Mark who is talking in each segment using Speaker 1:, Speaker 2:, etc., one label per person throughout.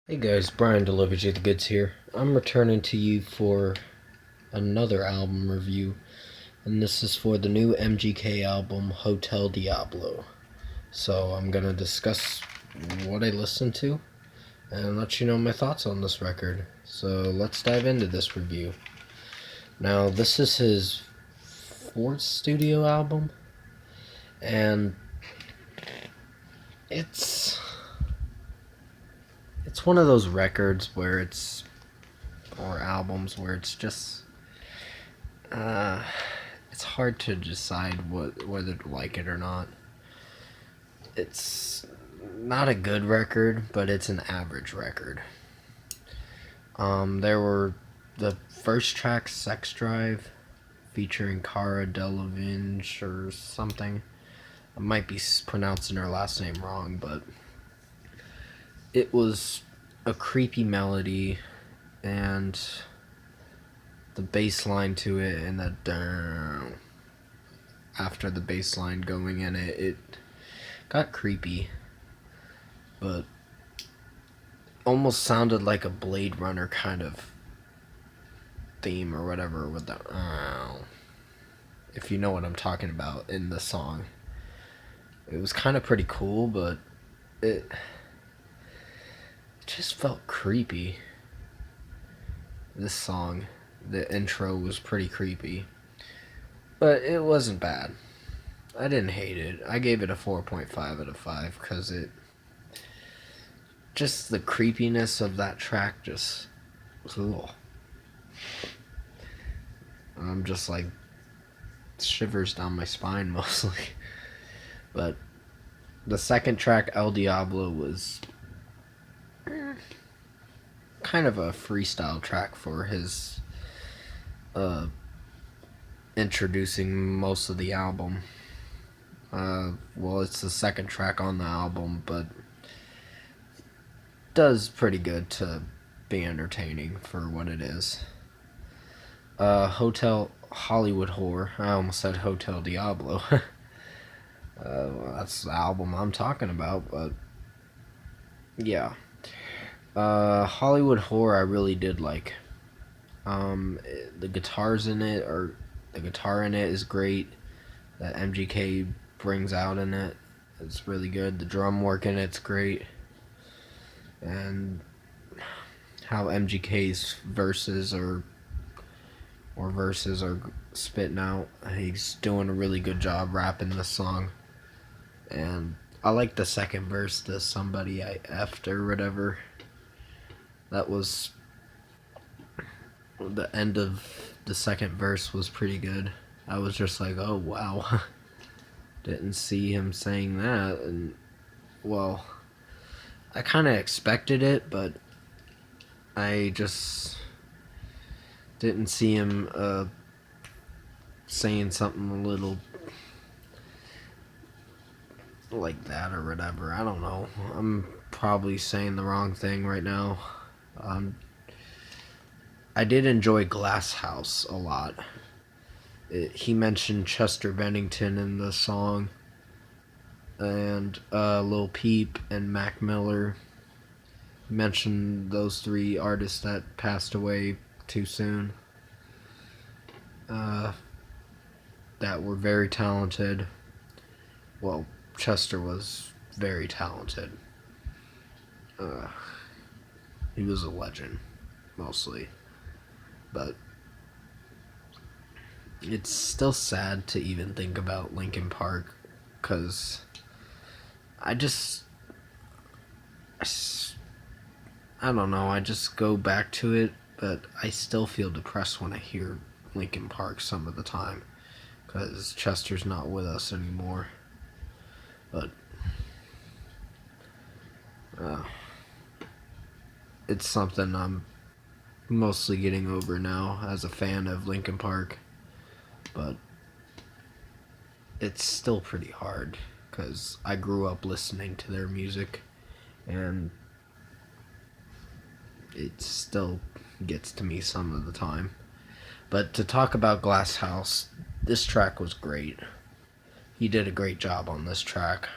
Speaker 1: Hey guys, Brian Delivers You the Goods here. I'm returning to you for another album review, and this is for the new MGK album, Hotel Diablo. So I'm gonna discuss what I listened to and let you know my thoughts on this record. So let's dive into this review. Now, this is his fourth studio album, and it's one of those records where or albums where it's just it's hard to decide whether to like it or not. It's not a good record, but it's an average record. There were the first track, "Sex Drive," featuring Cara Delevingne or something. I might be pronouncing her last name wrong, but it was a creepy melody, and the bass line to it, and the down after the bass line going in it got creepy, but almost sounded like a Blade Runner kind of theme or whatever with the if you know what I'm talking about in the song. It was kind of pretty cool, but it just felt creepy. This song, the intro was pretty creepy, but it wasn't bad. I didn't hate it. I gave it a 4.5 out of 5 because just the creepiness of that track just, ugh. I'm just like shivers down my spine mostly. But the second track, El Diablo, was kind of a freestyle track for his introducing most of the album. Well, it's the second track on the album, but does pretty good to be entertaining for what it is. Hotel Hollywood Whore. I almost said Hotel Diablo. That's the album I'm talking about, but yeah. Hollywood Whore I really did like. The guitars in it, or the guitar in it, is great. That MGK brings out in it, it's really good. The drum work in it's great, and how MGK's verses are spitting out. He's doing a really good job rapping this song, and I like the second verse, the "somebody I effed" or whatever. That was the end of the second verse was pretty good. I was just like, oh wow, didn't see him saying that, and well, I kind of expected it, but I just didn't see him saying something a little like that or whatever. I don't know. I'm probably saying the wrong thing right now. I did enjoy Glass House a lot. He mentioned Chester Bennington in the song, and Lil Peep and Mac Miller. He mentioned those three artists that passed away too soon. That were very talented. Well, Chester was very talented. He was a legend, mostly. But it's still sad to even think about Linkin Park, because I don't know, I just go back to it, but I still feel depressed when I hear Linkin Park some of the time, because Chester's not with us anymore. But it's something I'm mostly getting over now as a fan of Linkin Park, but it's still pretty hard because I grew up listening to their music, and it still gets to me some of the time. But to talk about Glass House, this track was great. He did a great job on this track,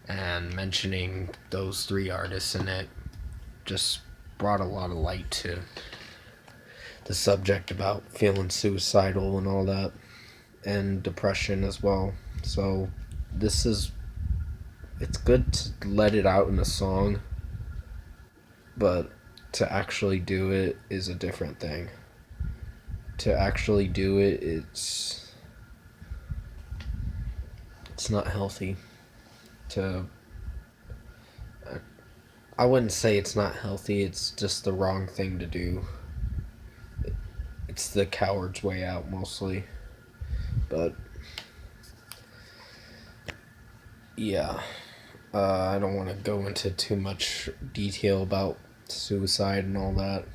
Speaker 1: and mentioning those three artists in it just brought a lot of light to the subject about feeling suicidal and all that, and depression as well. So this is, it's good to let it out in a song, but to actually do it is a different thing. To actually do it, it's not healthy. To I wouldn't say it's not healthy, it's just the wrong thing to do. It's the coward's way out mostly. But yeah, I don't want to go into too much detail about suicide and all that,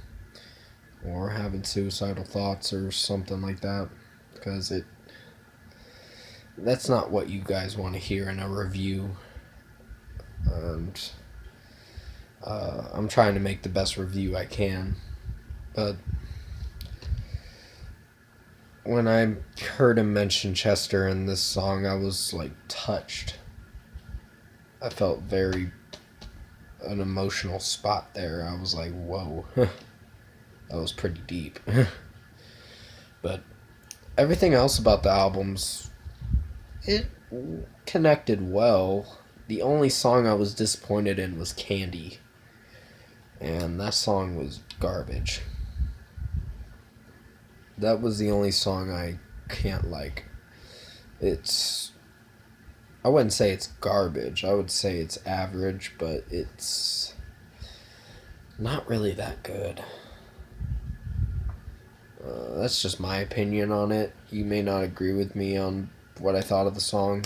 Speaker 1: or having suicidal thoughts or something like that, because that's not what you guys want to hear in a review. And I'm trying to make the best review I can, but when I heard him mention Chester in this song, I was like touched. I felt very an emotional spot there. I was like, whoa, that was pretty deep. But everything else about the albums, it connected well. The only song I was disappointed in was Candy, and that song was garbage. That was the only song I can't like. I wouldn't say it's garbage. I would say it's average, but it's not really that good. That's just my opinion on it. You may not agree with me on what I thought of the song,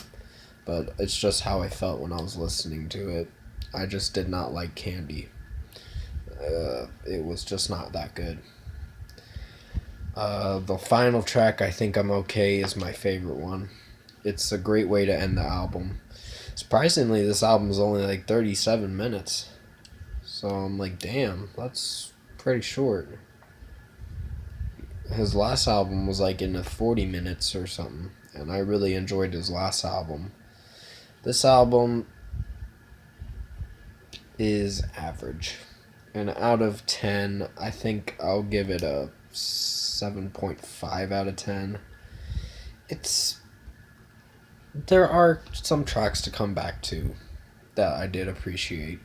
Speaker 1: but it's just how I felt when I was listening to it. I just did not like Candy. It was just not that good. The final track, I Think I'm Okay, is my favorite one. It's a great way to end the album. Surprisingly, this album is only like 37 minutes. So I'm like, damn, that's pretty short. His last album was like in the 40 minutes or something, and I really enjoyed his last album. This album is average. And out of 10, I think I'll give it a 7.5 out of 10. There are some tracks to come back to that I did appreciate.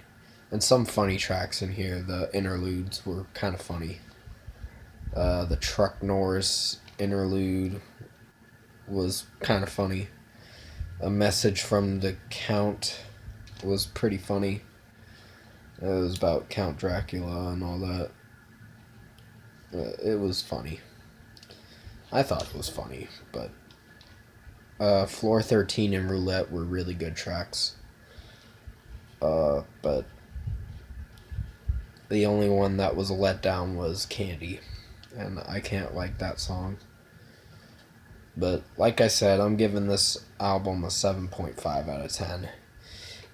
Speaker 1: And some funny tracks in here. The interludes were kind of funny. The Truck Norris interlude was kind of funny. A Message from the Count was pretty funny. It was about Count Dracula and all that. It was funny. I thought it was funny, but Floor 13 and Roulette were really good tracks. But the only one that was a letdown was Candy, and I can't like that song. But like I said, I'm giving this album a 7.5 out of 10.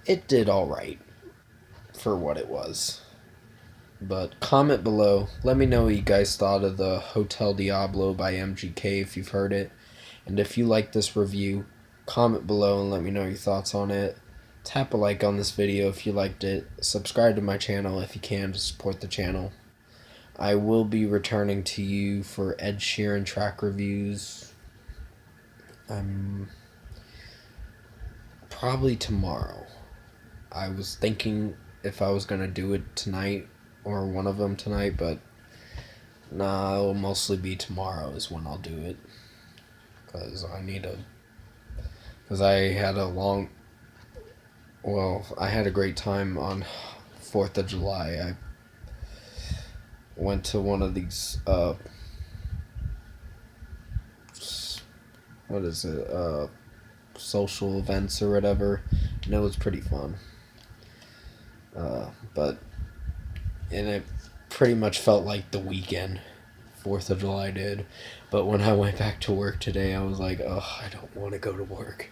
Speaker 1: It did alright for what it was. But comment below. Let me know what you guys thought of the Hotel Diablo by MGK if you've heard it. And if you like this review, comment below and let me know your thoughts on it. Tap a like on this video if you liked it. Subscribe to my channel if you can to support the channel. I will be returning to you for Ed Sheeran track reviews. Probably tomorrow. I was thinking if I was going to do it tonight or one of them tonight, but nah, it'll mostly be tomorrow is when I'll do it. Because I had I had a great time on 4th of July. I went to one of these, social events or whatever, and it was pretty fun. And it pretty much felt like the weekend, 4th of July did. But when I went back to work today, I was like, oh, I don't want to go to work.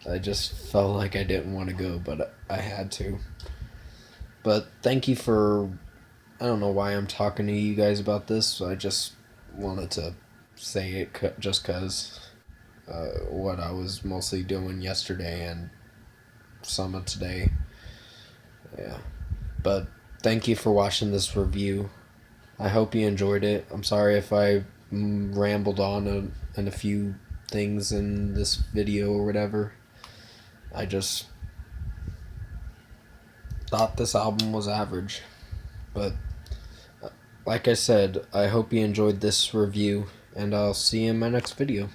Speaker 1: I just felt like I didn't want to go, but I had to. But thank you I don't know why I'm talking to you guys about this. I just wanted to say it just because what I was mostly doing yesterday and some of today. Yeah. But thank you for watching this review. I hope you enjoyed it. I'm sorry if I rambled on a few things in this video or whatever. I just thought this album was average. But like I said, I hope you enjoyed this review, and I'll see you in my next video.